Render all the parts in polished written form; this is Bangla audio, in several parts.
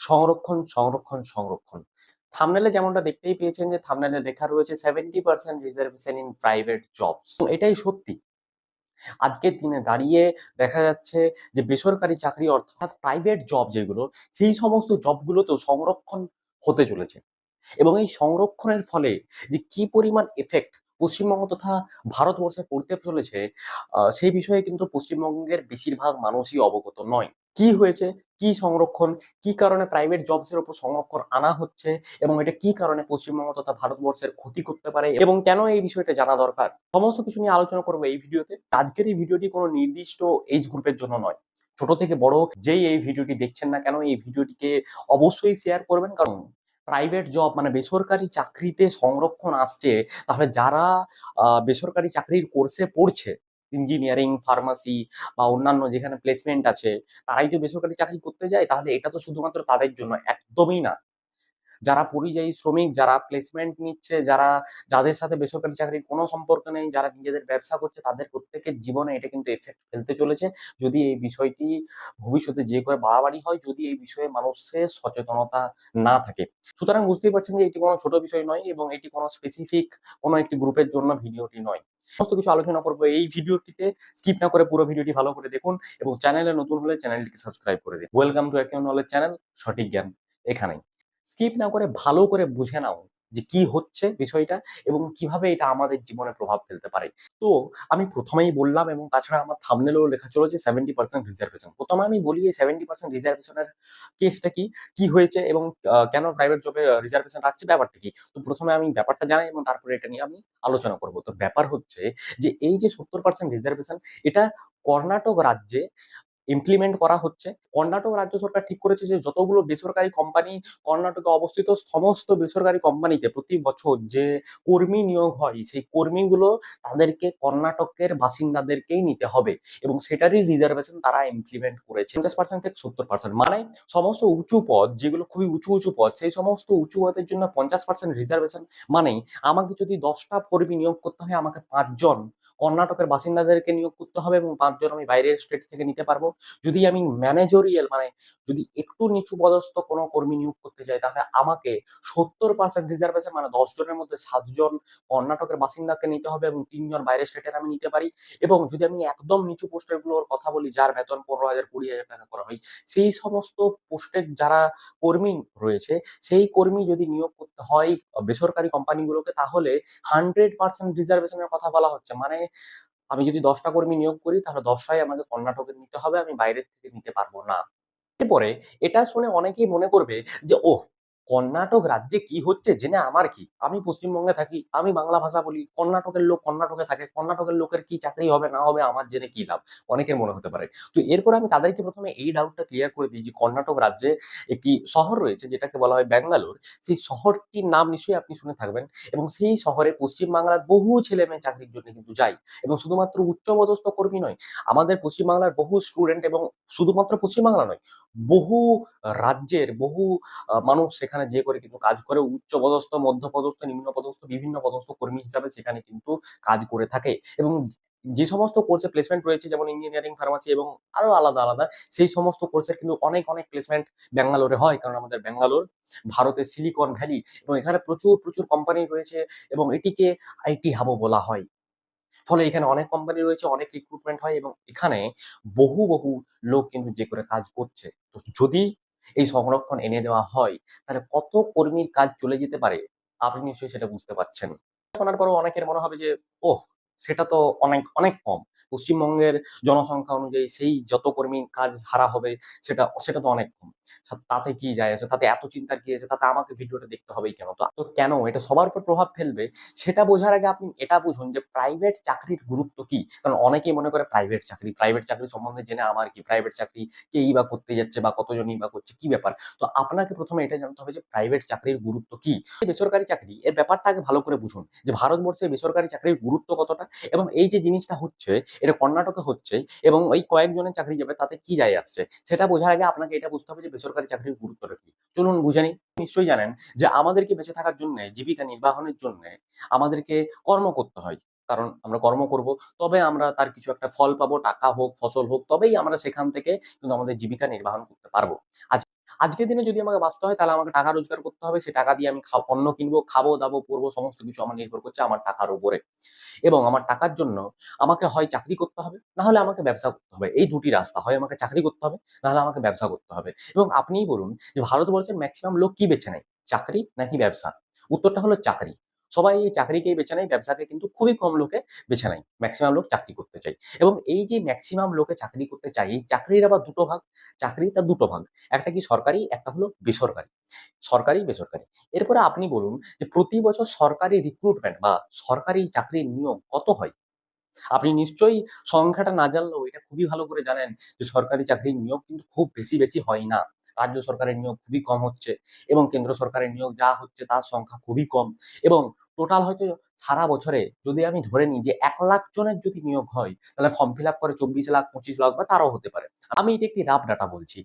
সংরক্ষণ, সংরক্ষণ, সংরক্ষণ। থাম্বনেলে যেমনটা দেখতেই পেয়েছেন যে থাম্বনেলে লেখা রয়েছে 70% রিজার্ভেশন ইন প্রাইভেট জবস। এটাই সত্যি। আজকের দিনে দাঁড়িয়ে দেখা যাচ্ছে যে বেসরকারি চাকরি অর্থাৎ প্রাইভেট জব যেগুলো, সেই সমস্ত জবগুলোতেও সংরক্ষণ হতে চলেছে। এবং এই সংরক্ষণের ফলে যে কি পরিমাণ এফেক্ট পশ্চিমবঙ্গ তথা ভারতবর্ষে পড়তে চলেছে, সেই বিষয়ে কিন্তু পশ্চিমবঙ্গের বেশিরভাগ মানুষই অবগত নয়। কি হয়েছে, কি সংরক্ষণ, কি কারণে প্রাইভেট জবসের উপর সংরক্ষণ আনা হচ্ছে এবং এটা কি কারণে পশ্চিমবঙ্গ তথা ভারতবর্ষের ক্ষতি করতে পারে এবং কেন এই বিষয়টা জানা দরকার, সমস্ত কিছু নিয়ে আলোচনা করবো এই ভিডিওতে। আজকের এই ভিডিওটি কোনো নির্দিষ্ট এজ গ্রুপের জন্য নয়। ছোট থেকে বড় যেই এই ভিডিওটি দেখছেন না কেন, এই ভিডিওটিকে অবশ্যই শেয়ার করবেন। কারণ প্রাইভেট জব মানে বেসরকারি চাকরিতে সংরক্ষণ আসছে, তাহলে যারা বেসরকারি চাকরির কোর্সে পড়ছে, ইঞ্জিনিয়ারিং, ফার্মাসি বা অন্যান্য যেখানে প্লেসমেন্ট আছে, তারাই তো বেসরকারি চাকরি করতে যায়। তাহলে এটা তো শুধুমাত্র তাদের জন্য, একদমই না। যারা পরিযায়ী শ্রমিক, যারা প্লেসমেন্ট নিচ্ছে, যাদের সাথে বেসরকারি চাকরির কোনো সম্পর্ক নেই, যারা নিজেদের ব্যবসা করছে, তাদের প্রত্যেকের জীবনে এটা কিন্তু এফেক্ট ফেলতে চলেছে, যদি এই বিষয়টি ভবিষ্যতে যে করে বাড়াবাড়ি হয়, যদি এই বিষয়ে মানুষের সচেতনতা না থাকে। সুতরাং বুঝতেই পারছেন যে এটি কোনো ছোট বিষয় নয় এবং এটি কোনো স্পেসিফিক কোনো একটি গ্রুপের জন্য ভিডিওটি নয়। সমস্ত কিছু আলোচনা করবো এই ভিডিওটিতে। স্কিপ না করে পুরো ভিডিওটি ভালো করে দেখুন এবং চ্যানেলে নতুন হলে চ্যানেলটিকে সাবস্ক্রাইব করে দিন। ওয়েলকাম টু অ্যাকিউ নলেজ চ্যানেল, সঠিক জ্ঞান এখানেই। স্কিপ না করে ভালো করে বুঝে নাও যে কি হচ্ছে বিষয়টা এবং কিভাবে এটা আমাদের জীবনে প্রভাব ফেলতে পারে। তো আমি প্রথমেই বললাম এবং তাছাড়া আমার থাম্বনেলেও লেখা চলেছে 70% রিজার্ভেশন। প্রথমে আমি বলি এই 70% রিজার্ভেশনের কেসটা কি, কি হয়েছে এবং কেন প্রাইভেট জবে রিজার্ভেশন রাখছে, ব্যাপারটা কি। তো প্রথমে আমি ব্যাপারটা জানাই এবং তারপরে এটা নিয়ে আমি আলোচনা করব। তো ব্যাপার হচ্ছে যে এই যে 70% রিজার্ভেশন, এটা কর্ণাটক রাজ্যে ইমপ্লিমেন্ট করা হচ্ছে। কর্ণাটক রাজ্য সরকার ঠিক করেছে যে যতগুলো বেসরকারি কোম্পানি কর্ণাটকে অবস্থিত, সমস্ত বেসরকারি কোম্পানিতে প্রতি বছর যে কর্মী নিয়োগ হয়, সেই কর্মীগুলো তাদেরকে কর্ণাটকের বাসিন্দাদেরকেই নিতে হবে এবং সেটারই রিজার্ভেশন তারা ইমপ্লিমেন্ট করেছে 50% থেকে 70%। মানে সমস্ত উঁচু পদ, যেগুলো খুবই উঁচু উঁচু পদ, সেই সমস্ত উঁচু পদের জন্য 50% রিজার্ভেশন। মানে আমাকে যদি 10টা কর্মী নিয়োগ করতে হয়, আমাকে 5জন কর্ণাটকের বাসিন্দাদেরকে নিয়োগ করতে হবে এবং 5জন আমি বাইরের স্টেট থেকে নিতে পারবো। যদি আমি ম্যানেজরিয়াল মানে যদি একটু নিচু পদস্থ কোনো কর্মী নিয়োগ করতে চাই, তাহলে আমাকে 70% রিজার্ভেশন মানে 10 জনের মধ্যে 7জন কর্ণাটকের বাসিন্দাকে নিতে হবে এবং 3জন বাইরের স্টেটের আমি নিতে পারি। এবং যদি আমি একদম নিচু পোস্টের গুলোর কথা বলি, যার বেতন 15,000 20,000 টাকা করা হয়, সেই সমস্ত পোস্টের যারা কর্মী রয়েছে, সেই কর্মী যদি নিয়োগ করতে হয় বেসরকারি কোম্পানিগুলোকে, তাহলে 100% রিজার্ভেশনের কথা বলা হচ্ছে। মানে আমি যদি 10টা কর্মী নিয়োগ করি, তাহলে 10টাই আমাকে কর্ণাটকের নিতে হবে, আমি বাইরের থেকে নিতে পারবো না। এরপরে এটা শুনে অনেকেই মনে করবে যে ওহ, কর্ণাটক রাজ্যে কি হচ্ছে জেনে আমার কি, আমি পশ্চিমবঙ্গে থাকি, আমি বাংলা ভাষা বলি, কর্ণাটকের লোক কর্ণাটকে থাকে, কর্ণাটকের লোকের কি চাকরি হবে না হবে আমার জেনে কি লাভ, অনেকের মনে হতে পারে। তো এরপর আমি তাদেরকে প্রথমে এই ডাউটটা ক্লিয়ার করে দিই যে কর্ণাটক রাজ্যে একটি শহর রয়েছে যেটাকে বলা হয় ব্যাঙ্গালোর। সেই শহরটির নাম নিশ্চয়ই আপনি শুনে থাকবেন এবং সেই শহরে পশ্চিমবাংলার বহু ছেলে মেয়ে চাকরির জন্য কিন্তু যায়। এবং শুধুমাত্র উচ্চপদস্থ কর্মী নয়, আমাদের পশ্চিমবাংলার বহু স্টুডেন্ট এবং শুধুমাত্র পশ্চিমবাংলা নয়, বহু রাজ্যের বহু মানুষ সেখানে যেয়ে করে কিন্তু কাজ করে, উচ্চপদস্থ, মধ্যপদস্থ, নিম্নপদস্থ, বিভিন্ন পদস্থ কর্মী হিসাবে সেখানে কিন্তু কাজ করে থাকে। এবং যে সমস্ত কোর্সে প্লেসমেন্ট রয়েছে, যেমন ইঞ্জিনিয়ারিং, ফার্মাসি এবং আরো আলাদা আলাদা, সেই সমস্ত কোর্সের কিন্তু অনেক অনেক প্লেসমেন্ট ব্যাঙ্গালোরে হয়। কারণ আমাদের ব্যাঙ্গালোর ভারতের সিলিকন ভ্যালি এবং এখানে প্রচুর প্রচুর কোম্পানি রয়েছে এবং এটিকে আইটি হাবও বলা হয়। ফলে এখানে অনেক কোম্পানি রয়েছে, অনেক রিক্রুটমেন্ট হয় এবং এখানে বহু বহু লোক কিন্তু যে করে কাজ করছে। তো যদি এই সংরক্ষণ এনে দেওয়া হয়, তাহলে কত কর্মীর কাজ চলে যেতে পারে, আপনি নিশ্চয়ই সেটা বুঝতে পারছেন। শোনার পরও অনেকের মনে হবে যে ওহ, সেটা তো অনেক অনেক কম। পশ্চিমবঙ্গের জনসংখ্যা অনুযায়ী সেই যত কর্মী কাজ হারা হবে, সেটা সেটা তো অনেক কম। তাতে কি যায় আসে, তাতে এত চিন্তার কি আছে, তাতে আমাকে ভিডিওটা দেখতে হবেই কেন? তো কেন এটা সবার উপর প্রভাব ফেলবে, সেটা বোঝার আগে আপনি এটা বুঝুন যে প্রাইভেট চাকরির গুরুত্ব কি। কারণ অনেকেই মনে করে প্রাইভেট চাকরি সম্বন্ধে জেনে আমার কি, প্রাইভেট চাকরি কেই বা করতে যাচ্ছে বা কতজনই বা করছে, কি ব্যাপার। তো আপনাকে প্রথমে এটা জানতে হবে যে প্রাইভেট চাকরির গুরুত্ব কি। বেসরকারি চাকরি এর ব্যাপারটা আগে ভালো করে বুঝুন যে ভারতবর্ষে বেসরকারি চাকরির গুরুত্ব কতটা এবং এই যে জিনিসটা হচ্ছে, এটা কর্ণাটকে হচ্ছে এবং এই কয়েকজনের চাকরি যাবে তাতে কি যায় আসছে, সেটা বোঝার আগে আপনাকে এটা বুঝতে হবে যে বেসরকারি চাকরির গুরুত্বটা কি। চলুন বুঝে নিই। নিশ্চয়ই জানেন যে আমাদেরকে বেঁচে থাকার জন্য, জীবিকা নির্বাহনের জন্য আমাদেরকে কর্ম করতে হয়। কারণ আমরা কর্ম করব, তবে আমরা তার কিছু একটা ফল পাবো, টাকা হোক, ফসল হোক, তবেই আমরা সেখান থেকে কিন্তু আমাদের জীবিকা নির্বাহন করতে পারবো। আচ্ছা, আজকের দিনে যদি আমাকে বাঁচতে হয় তাহলে আমাকে টাকা রোজগার করতে হবে। সেই টাকা দিয়ে আমি পণ্য কিনবো, খাবো, দাবো, পরবো, সমস্ত কিছু আমার নির্ভর করছে আমার টাকার উপরে। এবং আমার টাকার জন্য আমাকে হয় চাকরি করতে হবে, না হলে আমাকে ব্যবসা করতে হবে। এই দুটি রাস্তা, হয় আমাকে চাকরি করতে হবে, না হলে আমাকে ব্যবসা করতে হবে। এবং আপনিই বলুন যে ভারতবর্ষের ম্যাক্সিমাম লোক কি বেছে নেয়, চাকরি নাকি ব্যবসা? উত্তরটা হলো চাকরি। সবাই এই চাকরিকেই বেছে নেয়, ব্যবসাকে কিন্তু খুবই কম লোকে বেছে নেয়। ম্যাক্সিমাম লোক চাকরি করতে চায়। এবং এই যে ম্যাক্সিমাম লোকে চাকরি করতে চায়, এই চাকরির আবার দুটো ভাগ। চাকরিটা দুটো ভাগ, একটা কি সরকারি, একটা হলো বেসরকারি। সরকারি, বেসরকারি। এরপরে আপনি বলুন যে প্রতি বছর সরকারি রিক্রুটমেন্ট বা সরকারি চাকরির নিয়োগ কত হয়? আপনি নিশ্চয়ই সংখ্যাটা না জানলেও এটা খুবই ভালো করে জানেন যে সরকারি চাকরির নিয়োগ কিন্তু খুব বেশি বেশি হয় না। রাজ্য সরকারের নিয়োগ খুবই কম হচ্ছে এবং কেন্দ্র সরকারের নিয়োগ যা হচ্ছে তার সংখ্যা খুবই কম। এবং টোটাল হয়তো সারা বছরে যদি আমি ধরে নিই যে 1,00,000 জনের যদি নিয়োগ হয়, তাহলে ফর্ম ফিল আপ করে 24,00,000, 25,00,000 বা তারও হতে পারে। আমি এটা একটি রাফ ডাটা বলছি।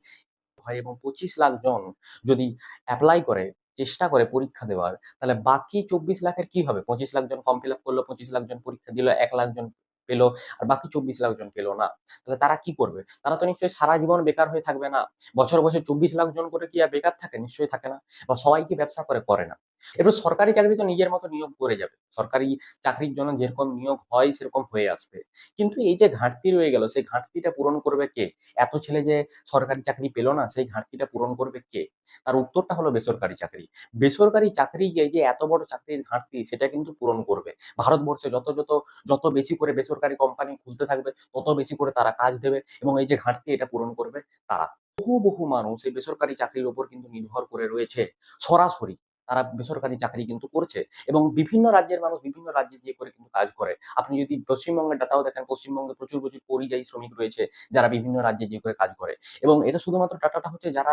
হয় এবং 25,00,000 জন যদি এপ্লাই করে, চেষ্টা করে পরীক্ষা দেওয়ার, তাহলে বাকি 24,00,000 এর কি হবে? 25,00,000 জন ফর্ম ফিল আপ করলো, 25,00,000 জন পরীক্ষা দিল, 1,00,000 জন পেলো, আর বাকি 24,00,000 জন পেলো না। তাহলে তারা কি করবে? তারা তো নিশ্চয়ই সারা জীবন বেকার হয়ে থাকবে না। বছর বছর 24,00,000 জন করে কি আর বেকার থাকে? নিশ্চয়ই থাকে না। বা সবাই কি ব্যবসা করে? করে না। এবার সরকারি চাকরি তো নিজের মতো নিয়োগ করে যাবে। সরকারি চাকরির জন্য যেরকম নিয়োগ হয় সেরকম হয়ে আসবে। কিন্তু এই যে ঘাটতি রয়ে গেল, সেই ঘাটতিটা পূরণ করবে কে? এত ছেলে যে সরকারি চাকরি পেল না, সেই ঘাটতিটা পূরণ করবে কে? তার উত্তরটা হলো বেসরকারি চাকরি। বেসরকারি চাকরি, এই যে এত বড় চাকরির ঘাটতি, সেটা কিন্তু পূরণ করবে। ভারতবর্ষে যত যত যত বেশি করে বেসরকারি কোম্পানি খুলতে থাকবে, তত বেশি করে তারা কাজ দেবে এবং এই যে ঘাটতি, এটা পূরণ করবে তারা। বহু বহু মানুষ এই বেসরকারি চাকরির উপর কিন্তু নির্ভর করে রয়েছে সরাসরি। তারা বেসরকারি চাকরি কিন্তু করছে এবং বিভিন্ন রাজ্যের মানুষ বিভিন্ন রাজ্যে গিয়ে করে কিন্তু কাজ করে। আপনি যদি পশ্চিমবঙ্গের ডাটাও দেখেন, পশ্চিমবঙ্গে প্রচুর প্রচুর পরিযায়ী শ্রমিক রয়েছে যারা বিভিন্ন রাজ্যে গিয়ে করে কাজ করে। এবং এটা শুধুমাত্র ডাটাটা হচ্ছে যারা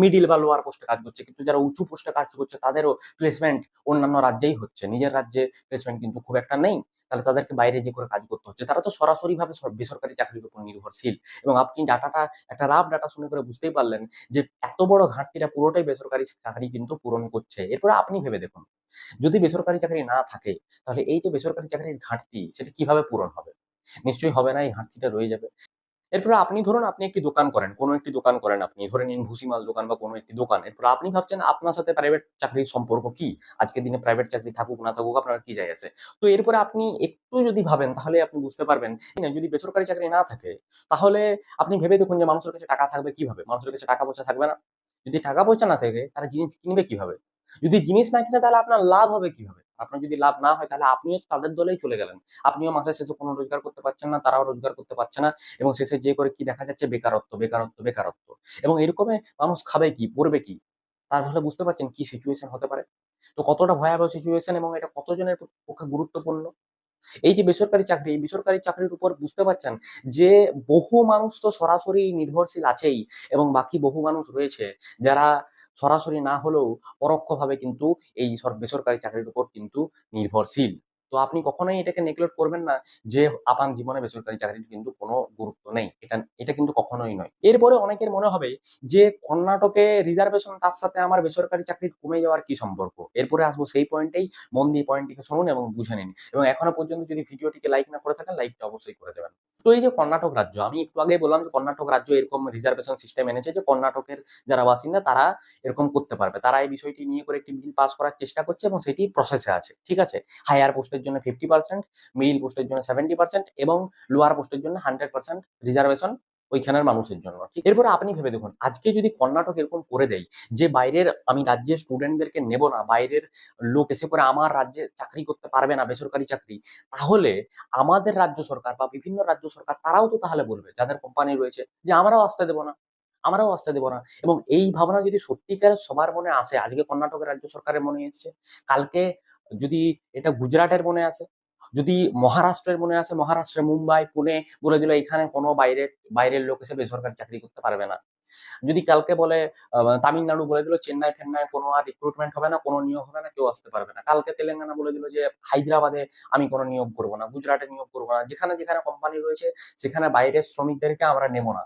মিডিল বা লোয়ার পোস্টে কাজ করছে, কিন্তু যারা উঁচু পোস্টে কাজ করছে তাদেরও প্লেসমেন্ট অন্যান্য রাজ্যেই হচ্ছে। নিজের রাজ্যে প্লেসমেন্ট কিন্তু খুব একটা নেই। তাহলে তাদেরকে বাইরে যে করে কাজ করতে হচ্ছে। তারা তো সরাসরি ভাবে বেসরকারি চাকরির উপর নির্ভরশীল। এবং আপনি ডাটাটা, একটা রাফ ডাটা শুনে করে বুঝতেই পারলেন যে এত বড় ঘাটতিটা পুরোটাই বেসরকারি চাকরি কিন্তু পূরণ করছে। এরপরে আপনি ভেবে দেখুন, যদি বেসরকারি চাকরি না থাকে, তাহলে এই যে বেসরকারি চাকরির ঘাটতি, সেটা কিভাবে পূরণ হবে? নিশ্চয়ই হবে না, এই ঘাটতিটা রয়ে যাবে। এরপরে আপনি ধরুন আপনি একটি দোকান করেন, কোনো একটি দোকান করেন, আপনি ধরে নিন ভুসিমাল দোকান বা কোনো একটি দোকান। এরপর আপনি ভাবছেন আপনার সাথে প্রাইভেট চাকরির সম্পর্ক কি? আজকের দিনে প্রাইভেট চাকরি থাকুক না থাকুক আপনার কি যায় আসে? তো এরপরে আপনি একটু যদি ভাবেন তাহলে আপনি বুঝতে পারবেন যদি বেসরকারি চাকরি না থাকে, তাহলে আপনি ভেবে দেখুন যে মানুষের কাছে টাকা থাকবে কিভাবে? মানুষের কাছে টাকা পয়সা থাকবে না। যদি টাকা পয়সা না থাকে তাহলে জিনিস কিনবে কিভাবে? যদি জিনিস না কিনে তাহলে আপনার লাভ হবে কিভাবে? আপনার যদি লাভ না হয় তাহলে আপনিও তাদের দলেই চলে গেলেন। আপনিও মাসের শেষে কোনো রোজগার করতে পারছেন না, তারাও রোজগার করতে পারছে না। এবং শেষে যেয়ে করে কি দেখা যাচ্ছে? বেকারত্ব, বেকারত্ব, বেকারত্ব। এবং এরকমে মানুষ খাবে কি? পড়বে কি? তার ফলে বুঝতে পারছেন কি সিচুয়েশন হতে পারে? তো কতটা ভয়াবহ সিচুয়েশন এবং এটা কতজনের পক্ষে গুরুত্বপূর্ণ? এই যে বেসরকারি চাকরি, এই বেসরকারি চাকরির উপর বুঝতে পারছেন যে বহু মানুষ তো সরাসরি নির্ভরশীল আছেই এবং বাকি বহু মানুষ রয়েছে যারা সরাসরি না হলেও পরোক্ষভাবে কিন্তু এই বেসরকারি চাকরির উপর কিন্তু নির্ভরশীল। তো আপনি কখনোই এটাকে নেগলেক্ট করবেন না যে আপনার জীবনে বেসরকারি চাকরির কিন্তু কোনো গুরুত্ব নেই। এটা এটা কিন্তু কখনোই নয়। এরপরে অনেকের মনে হবে যে কর্ণাটকে রিজার্ভেশন, তার সাথে আমার বেসরকারি চাকরির কমে যাওয়ার কি সম্পর্ক? এরপরে আসবো সেই পয়েন্টেই। মন দিয়ে পয়েন্টটিকে শুনুন এবং বুঝে নিন। এবং এখনো পর্যন্ত যদি ভিডিওটিকে লাইক না করে থাকেন, লাইকটা অবশ্যই করে দেবেন। তো এই যে কর্ণাটক রাজ্য, আমি একটু আগেই বললাম যে কর্ণাটক রাজ্য এরকম রিজার্ভেশন সিস্টেম এনেছে যে কর্ণাটকের যারা বাসিন্দা তারা এরকম করতে পারবে। তারা এই বিষয়টি নিয়ে করে একটি বিল পাস করার চেষ্টা করছে এবং সেটি প্রসেসে আছে। ঠিক আছে? হায়ার পোস্টের জন্য 50%, মিডল পোস্টের জন্য 70% এবং লোয়ার পোস্টের জন্য 100% রিজার্ভেশন ওইখানের মানুষের জন্য। ঠিক এরপরে আপনি ভেবে দেখুন, আজকে যদি কর্ণাটক এরকম করে দেয় যে বাইরের, আমি রাজ্যের স্টুডেন্টদেরকে নেব না, বাইরের লোক এসে করে আমার রাজ্যে চাকরি করতে পারবে না, বেসরকারি চাকরি, তাহলে আমাদের রাজ্য সরকার বা বিভিন্ন রাজ্য সরকার তারাও তো তাহলে বলবে, যাদের কোম্পানি রয়েছে, যে আমরাও আসতে দেবো না, আমরাও আসতে দেবো না। এবং এই ভাবনা যদি সত্যিকার সবার মনে আসে, আজকে কর্ণাটকের রাজ্য সরকারের মনে এসেছে, কালকে যদি এটা গুজরাটের মনে আসে, যদি মহারাষ্ট্রের মনে আসে, মহারাষ্ট্রের মুম্বাই, পুনে বলে দিল এখানে কোনো বাইরের লোক এসে বেসরকারি চাকরি করতে পারবে না। যদি কালকে বলে তামিলনাড়ু বলে দিল চেন্নাই ফেন্নাই কোনো আর রিক্রুটমেন্ট হবে না, কোনো নিয়োগ হবে না, কেউ আসতে পারবে না। কালকে তেলেঙ্গানা বলে দিল যে হায়দ্রাবাদে আমি কোনো নিয়োগ করবো না, গুজরাটে নিয়োগ করবো না, যেখানে যেখানে কোম্পানি রয়েছে সেখানে বাইরের শ্রমিকদেরকে আমরা নেব না,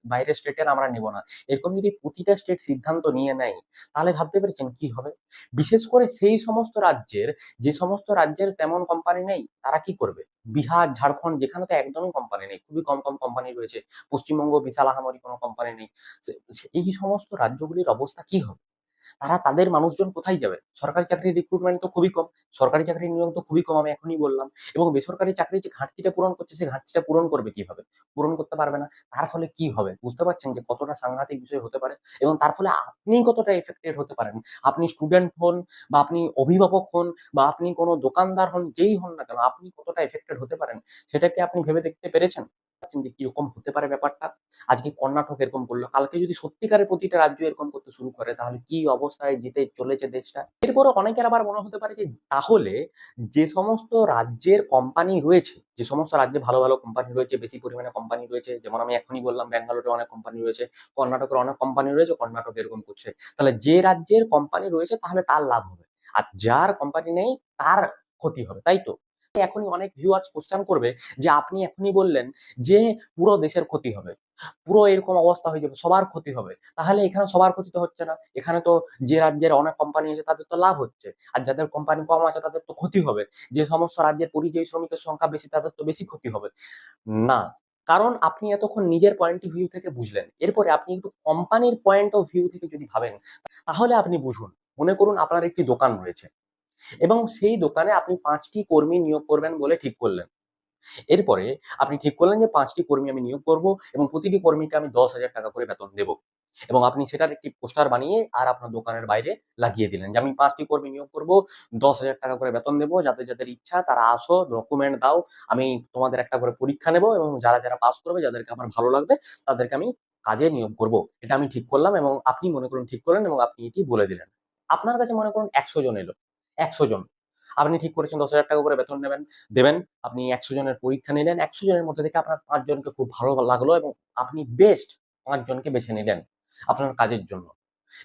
বাইরের স্টেটের আমরা নেব না। এরকম যদি প্রতিটা স্টেট সিদ্ধান্ত নিয়ে নেয়, তাহলে ভাবতে পেরেছেন কি হবে? বিশেষ করে সেই সমস্ত রাজ্যের, যে সমস্ত রাজ্যের তেমন কোম্পানি নেই, তারা কি করবে? বিহার, ঝাড়খণ্ড যেখানে তো একদমই কোম্পানি নেই, খুবই কম কম কোম্পানি রয়েছে। পশ্চিমবঙ্গ বিশাল আহামরি কোনো কোম্পানি নেই। এই সমস্ত রাজ্যগুলির অবস্থা কি হবে? তারা তাদের মানুষজন কোথায় যাবে? সরকারি চাকরির রিক্রুটমেন্ট তো খুবই কম, সরকারি চাকরির নিয়োগ তো খুবই কম, আমি এখনই বললাম। এবং বেসরকারি চাকরির যে ঘাটতিটা পূরণ করছে, সেই ঘাটতিটা পূরণ করবে কিভাবে? পূরণ করতে পারবে না। তার ফলে কি হবে? বুঝতে পারছেন যে কতটা সাংঘাতিক বিষয় হতে পারে এবং তার ফলে আপনি কতটা এফেক্টেড হতে পারেন। আপনি স্টুডেন্ট হন বা আপনি অভিভাবক হন বা আপনি কোনো দোকানদার হন, যেই হন না কেন, আপনি কতটা এফেক্টেড হতে পারেন সেটা কি আপনি ভেবে দেখতে পেরেছেন? যে কিরকম হতে পারে ব্যাপারটা? আজকে কর্ণাটক এরকম করলো, কালকে যদি সত্যিকারের প্রতিটা রাজ্য এরকম করতে শুরু করে তাহলে কি অবস্থায় যেতে চলেছে দেশটা। এরপরে অনেকের আবার মনে হতে পারে যে তাহলে যে সমস্ত রাজ্যের কোম্পানি রয়েছে, যে সমস্ত রাজ্যে ভালো ভালো কোম্পানি রয়েছে, বেশি পরিমাণে কোম্পানি রয়েছে, যেমন আমি এখনই বললাম ব্যাঙ্গালোরে অনেক কোম্পানি রয়েছে, কর্ণাটকের অনেক কোম্পানি রয়েছে, কর্ণাটক এরকম করছে, তাহলে যে রাজ্যের কোম্পানি রয়েছে তাহলে তার লাভ হবে আর যার কোম্পানি নেই তার ক্ষতি হবে, তাই তো? এখনই অনেক ভিউয়ার্স কোশ্চেন করবে যে আপনি এখনই বললেন যে পুরো দেশের ক্ষতি হবে, পুরো এরকম অবস্থা হয়ে যাবে, সবার ক্ষতি হবে। তাহলে এখানে সবার ক্ষতি তো হচ্ছে না, এখানে তো যে রাজ্যের অনেক কোম্পানি আছে তাদের তো লাভ হচ্ছে, আর যাদের কোম্পানি কম আছে তাদের তো ক্ষতি হবে। যে সমস্ত রাজ্যের পরিযায়ী শ্রমিকের সংখ্যা বেশি তাদের তো বেশি ক্ষতি হবে। না, কারণ আপনি এতক্ষণ নিজের পয়েন্ট অফ ভিউ থেকে বুঝলেন, এরপরে আপনি একটু কোম্পানির পয়েন্ট অফ ভিউ থেকে যদি ভাবেন তাহলে আপনি বুঝুন। মনে করুন আপনার একটি দোকান রয়েছে এবং সেই দোকানে আপনি 5টি কর্মী নিয়োগ করবেন বলে ঠিক করলেন। এরপরে আপনি ঠিক করলেন যে 5টি কর্মী আমি নিয়োগ করব এবং প্রতিটি কর্মীকে আমি 10,000 টাকা করে বেতন দেব। এবং আপনি সেটার একটি পোস্টার বানিয়ে আর আপনার দোকানের বাইরে লাগিয়ে দিলেন যে আমি 5টি কর্মী নিয়োগ করব, 10,000 টাকা করে বেতন দেব, যাদের যাদের ইচ্ছা তারা আসো, ডকুমেন্ট দাও, আমি তোমাদের একটা করে পরীক্ষা নেব এবং যারা যারা পাস করবে, যাদেরকে আমার ভালো লাগবে তাদেরকে আমি কাজে নিয়োগ করব। এটা আমি ঠিক করলাম এবং আপনি মনে করুন ঠিক করলেন এবং আপনি এটি বলে দিলেন। আপনার কাছে মনে করুন 100 জন এলো, 100 জন। আপনি ঠিক করেছেন 10,000 টাকা করে বেতন দেবেন। আপনি 100 জনের পরীক্ষা নিলেন, 100 জনের মধ্যে থেকে আপনার 5 জনকে খুব ভালো লাগলো এবং আপনি বেস্ট 5 জনকে বেছে নিলেন আপনার কাজের জন্য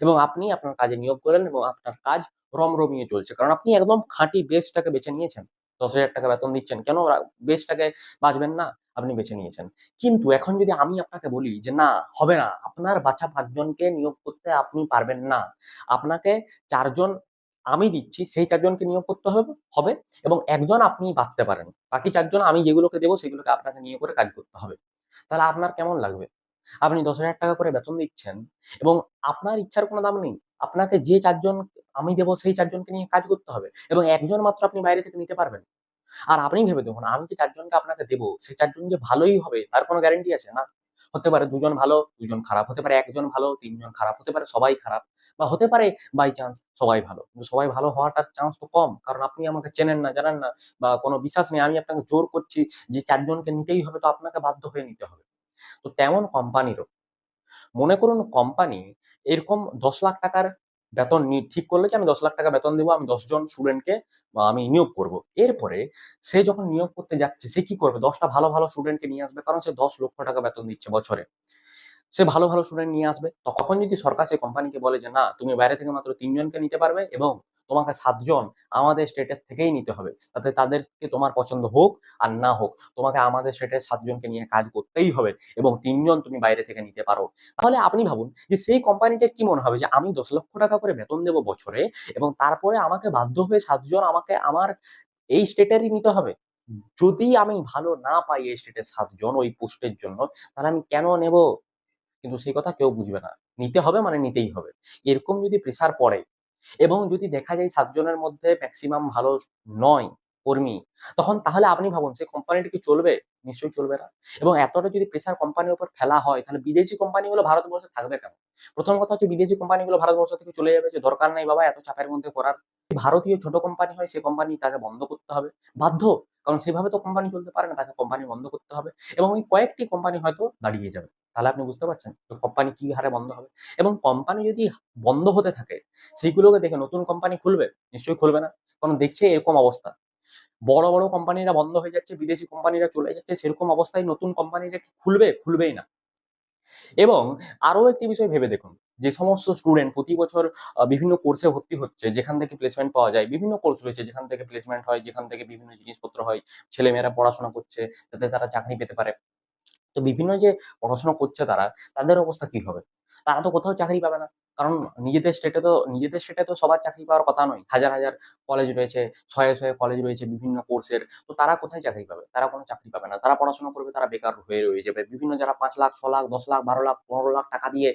এবং আপনি আপনার কাজে নিয়োগ করলেন এবং আপনার কাজ রমরমিয়ে চলছে, কারণ আপনি একদম খাঁটি বেস্টটাকে বেছে নিয়েছেন। 10,000 টাকা বেতন দিচ্ছেন, কেন বেস্টটাকে বাঁচবেন না? আপনি বেছে নিয়েছেন। কিন্তু এখন যদি আমি আপনাকে বলি যে না, হবে না, আপনার বাছা 5 জনকে নিয়োগ করতে আপনি পারবেন না, আপনাকে 4 জন আমি দিচ্ছি, সেই 4 জনকে নিয়োগ করতে হবে হবে এবং একজন আপনি বাঁচতে পারেন, বাকি 4 জন আমি যেগুলোকে দেবো সেগুলোকে আপনাকে নিয়ে করে কাজ করতে হবে। তাহলে আপনার কেমন লাগবে? আপনি 10,000 টাকা করে বেতন দিচ্ছেন এবং আপনার ইচ্ছার কোনো দাম নেই। আপনাকে যে 4 জন আমি দেবো সেই 4 জনকে নিয়ে কাজ করতে হবে এবং একজন মাত্র আপনি বাইরে থেকে নিতে পারবেন। আর আপনি ভেবে দেখুন, আমি যে 4 জনকে আপনাকে দেবো সেই 4 জন যে ভালোই হবে তার কোনো গ্যারান্টি আছে? না। হতে পারে 2 জন ভালো, 2 জন খারাপ, হতে পারে 1 জন ভালো, 3 জন খারাপ, হতে পারে সবাই খারাপ বা হতে পারে বাই চান্স সবাই ভালো। কিন্তু সবাই ভালো হওয়াটার চান্স তো কম। কারণ আপনি আমাকে চেনেন না, জানেন না বা কোনো বিশ্বাস নেই। আমি আপনাকে জোর করছি যে 4 জনকে নিতেই হবে, তো আপনাকে বাধ্য হয়ে নিতে হবে। তো তেমন কোম্পানিরও, মনে করুন কোম্পানি এরকম 10 লাখ টাকার বেতন ঠিক করলো যে আমি 10 লাখ টাকা বেতন দেবো, আমি 10 জন স্টুডেন্টকে আমি নিয়োগ করব। এরপরে সে যখন নিয়োগ করতে যাচ্ছে সে কি করবে? 10টা ভালো ভালো স্টুডেন্টকে নিয়ে আসবে, কারণ সে 10 লক্ষ টাকা বেতন দিচ্ছে বছরে। সে ভালো ভালো স্টুডেন্ট নিয়ে আসবে, তখন যদি সরকার সেই কোম্পানিকে বলে যে না, তুমি বাইরে থেকে মাত্র 3 জনকে নিতে পারবে এবং তোমাকে 7 জন আমাদের স্টেটের থেকেই নিতে হবে, তাতে তাদেরকে তোমার পছন্দ হোক আর না হোক, তোমাকে আমাদের স্টেটের 7 জনকে নিয়ে কাজ করতেই হবে এবং 3 জন তুমি বাইরে থেকে নিতে পারো। তাহলে আপনি ভাবুন যে সেই কোম্পানিটার কি মনে হবে যে আমি 10 লক্ষ টাকা করে বেতন দেবো বছরে এবং তারপরে আমাকে বাধ্য হয়ে 7 জন আমাকে আমার এই স্টেটেরই নিতে হবে। যদি আমি ভালো না পাই এই স্টেটের 7 জন ওই পোস্টের জন্য, তাহলে আমি কেন নেব? কিন্তু সেই কথা কেউ বুঝবে না। নিতে হবে মানে নিতেই হবে। এরকম যদি প্রেশার পড়ে এবং যদি দেখা যায় 7 জনের মধ্যে ম্যাক্সিমাম ভালো নয় কর্মী, তখন তাহলে আপনি ভাবুন সেই কোম্পানিটা কি চলবে? নিশ্চয়ই চলবে না। এবং এতটা যদি প্রেশার কোম্পানির উপর ফেলা হয় তাহলে বিদেশি কোম্পানিগুলো ভারতবর্ষে থাকবে কেন? প্রথম কথা হচ্ছে বিদেশি কোম্পানিগুলো ভারতবর্ষ থেকে চলে যাবে, যে দরকার নেই বাবা এত চাপের মধ্যে করার। ভারতীয় ছোট কোম্পানি হয় সে কোম্পানি তাকে বন্ধ করতে হবে। বাধ্য। কারণ সেভাবে তো কোম্পানি চলতে পারে না, তাকে কোম্পানি বন্ধ করতে হবে এবং ওই কয়েকটি কোম্পানি হয়তো দাঁড়িয়ে যাবে। তাহলে আপনি বুঝতে পারছেন তো কোম্পানি কি হারে বন্ধ হবে। এবং কোম্পানি যদি বন্ধ হতে থাকে সেইগুলোকে দেখে নতুন কোম্পানি খুলবে? নিশ্চয়ই খুলবে না। কারণ দেখছে এরকম অবস্থা। বড়, বড় কোম্পানিরা বন্ধ হয়ে যাচ্ছে, বিদেশি কোম্পানিরা চলে যাচ্ছে, সেরকম অবস্থায় নতুন কোম্পানিরা কি খুলবে? খুলবেই না। এবং আরো একটি বিষয় ভেবে দেখুন, যে সমস্ত স্টুডেন্ট প্রতি বছর বিভিন্ন কোর্সে ভর্তি হচ্ছে, যেখান থেকে প্লেসমেন্ট পাওয়া যায়, বিভিন্ন কোর্স রয়েছে যেখান থেকে প্লেসমেন্ট হয়, যেখান থেকে বিভিন্ন জিনিসপত্র হয়, ছেলেমেয়েরা পড়াশোনা করছে যাতে তারা চাকরি পেতে পারে। তো বিভিন্ন যে পড়াশোনা করছে তারা, তাদের অবস্থা কি হবে? তারা তো কোথাও চাকরি পাবে না। কারণ নিজেদের স্টেটে তো সবার চাকরি পাওয়ার কথা নয়। হাজার, হাজার কলেজ রয়েছে, শয়ে, শয়ে কলেজ রয়েছে বিভিন্ন কোর্সের। তো তারা কোথায় চাকরি পাবে? তারা কোনো চাকরি পাবে না। তারা পড়াশোনা করবে, তারা বেকার হয়ে রয়ে যাবে। বিভিন্ন যারা ৫ লাখ, ৬ লাখ, ১০ লাখ, ১২ লাখ, ১৫ লাখ টাকা দিয়ে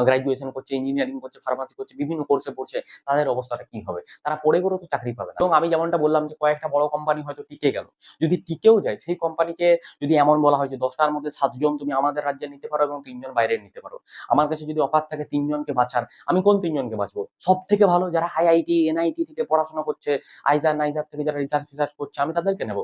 গ্র্যাজুয়েশন করছে, ইঞ্জিনিয়ারিং করছে, ফার্মাসি করছে, বিভিন্ন কোর্সে পড়ছে, তাদের অবস্থাটা কি হবে? তারা পড়ে গেলেও তো চাকরি পাবে না। এবং আমি যেমনটা বললাম যে কয়েকটা বড় কোম্পানি হয়তো টিকে গেল। যদি টিকেও যায় সেই কোম্পানিকে যদি এমন বলা হয় যে ১০ টার মধ্যে ৭ জন তুমি আমাদের রাজ্যে নিতে পারো এবং ৩ জন বাইরে নিতে পারো। আমার কাছে যদি অফার থাকে ৩ জনকে বাছার, আমি কোন ৩ জনকে বাছবো? সবথেকে ভালো যারা আইআইটি, এনআইটি থেকে পড়াশোনা করছে, আইজার, নাইজার থেকে যারা রিসার্চ করছে, আমি তাদেরকে নেব।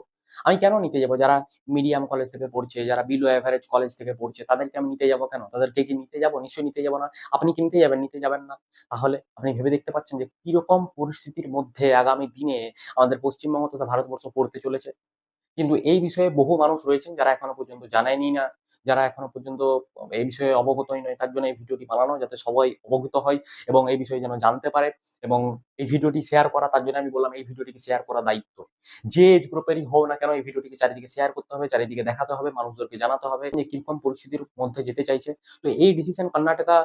আমি কেন নিতে যাবো? যারা মিডিয়াম কলেজ থেকে পড়ছে, যারা বিলো এভারেজ কলেজ থেকে পড়ছে, তাদেরকে আমি নিতে যাবো কেন? তাদেরকে কি নিতে যাবো? নিশ্চয়ই নিতে যাবো না। আপনি কি নিতে যাবেন? নিতে যাবেন না। তাহলে আপনি ভেবে দেখতে পাচ্ছেন যে কিরকম পরিস্থিতির মধ্যে আগামী দিনে আমাদের পশ্চিমবঙ্গ তথা ভারতবর্ষ পড়তে চলেছে। কিন্তু এই বিষয়ে বহু মানুষ রয়েছেন যারা এখনো পর্যন্ত জানেনই না, যারা এখনো পর্যন্ত এই বিষয়ে অবগতই নয়। তার জন্য এই ভিডিওটি বানানো যাতে সবাই অবগত হয় এবং এই বিষয়ে যেন জানতে পারে এবং এই ভিডিওটি শেয়ার করা। তার জন্য আমি বললাম এই ভিডিওটিকে শেয়ার করা দায়িত্ব। যে এজ গ্রুপেরই হোক না কেন এই ভিডিওটিকে চারিদিকে শেয়ার করতে হবে, চারিদিকে দেখাতে হবে, মানুষদেরকে জানাতে হবে যে কিরকম পরিস্থিতির মধ্যে যেতে চাইছে। তো এই ডিসিশন কর্ণাটকা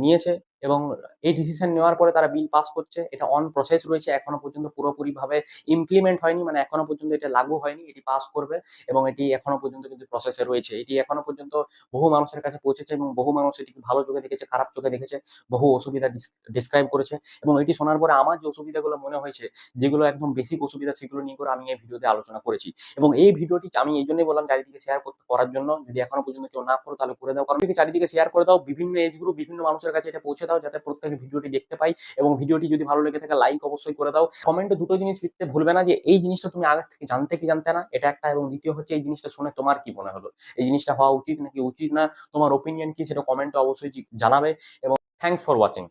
নিয়েছে এবং এই ডিসিশন নেওয়ার পরে তারা বিল পাস করছে। এটা অন প্রসেস রয়েছে। এখনো পর্যন্ত পুরোপুরিভাবে ইমপ্লিমেন্ট হয়নি, মানে এখনো পর্যন্ত এটা লাগু হয়নি। এটি পাস করবে এবং এটি এখনো পর্যন্ত কিন্তু প্রসেসে রয়েছে। এটি এখনো পর্যন্ত বহু মানুষের কাছে পৌঁছেছে এবং বহু মানুষ এটিকে ভালো চোখে দেখেছে, খারাপ চোখে দেখেছে, বহু অসুবিধা ডিসক্রাইব করেছে এবং এটি শোনার পরে আমার যে অসুবিধাগুলো মনে হয়েছে, যেগুলো একদম বেসিক অসুবিধা, সেগুলো নিয়ে করে আমি এই ভিডিওতে আলোচনা করেছি এবং এই ভিডিওটি আমি এই জন্যই বললাম চারিদিকে শেয়ার করার জন্য। যদি এখনো পর্যন্ত কেউ না করো তাহলে করে দাও, কারণ চারিদিকে শেয়ার করে দাও, বিভিন্ন এজ গ্রুপ, বিভিন্ন মানুষের কাছে এটা পৌঁছে দাও যাতে প্রত্যেকে ভিডিওটি দেখতে পাই এবং ভিডিওটি যদি ভালো লেগে থাকে লাইক অবশ্যই করে দাও। কমেন্টে দুটো জিনিস লিখতে ভুলবে না যে এই জিনিসটা তুমি আগে থেকে জানতে কি জানতে না, এটা একটা, এবং দ্বিতীয় হচ্ছে এই জিনিসটা শুনে তোমার কি মনে হলো, এই জিনিসটা হওয়া উচিত নাকি উচিত না, তোমার ওপিনিয়ন কি সেটা কমেন্টে অবশ্যই জানাবে এবং থ্যাংকস ফর ওয়াচিং।